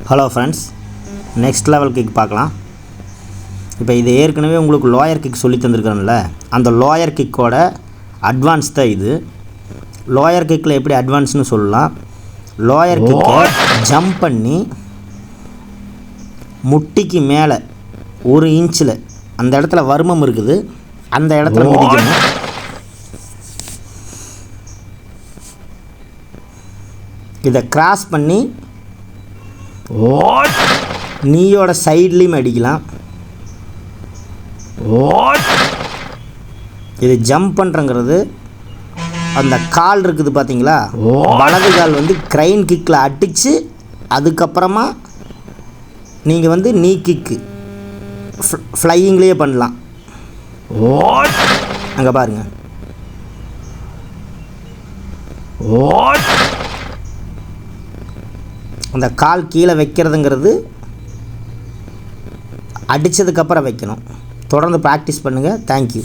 Hello friends, next level kick பார்க்கலாம். இப்போ இது ஏற்கனவே உங்களுக்கு லோயர் கிக் சொல்லி தந்திருக்கிறேன்ல, அந்த லோயர் கிக்கோட அட்வான்ஸ் தான் இது. லோயர் கிக்கில் எப்படி அட்வான்ஸ்னு சொல்லலாம், லோயர் கிக்கை ஜம்ப் பண்ணி முட்டிக்கு மேலே 1 இன்ச்சில் அந்த இடத்துல வருமம் இருக்குது, அந்த இடத்துல மிதிக்கணும். இதை கிராஸ் பண்ணி நீயோட சைட்லேயும் அடிக்கலாம். இது ஜம்ப் பண்ணுறங்கிறது அந்த கால் இருக்குது பார்த்தீங்களா, வலது கால் வந்து க்ரைன் கிக்கில் அடித்து அதுக்கப்புறமா நீங்கள் நீ கிக்கு ஃப்ளையிங்லேயே பண்ணலாம். அங்கே பாருங்கள், அந்த கால் கீழே வைக்கிறதுங்கிறது அடித்ததுக்கப்புறம் வைக்கணும். தொடர்ந்து ப்ராக்டிஸ் பண்ணுங்கள். தேங்க்யூ.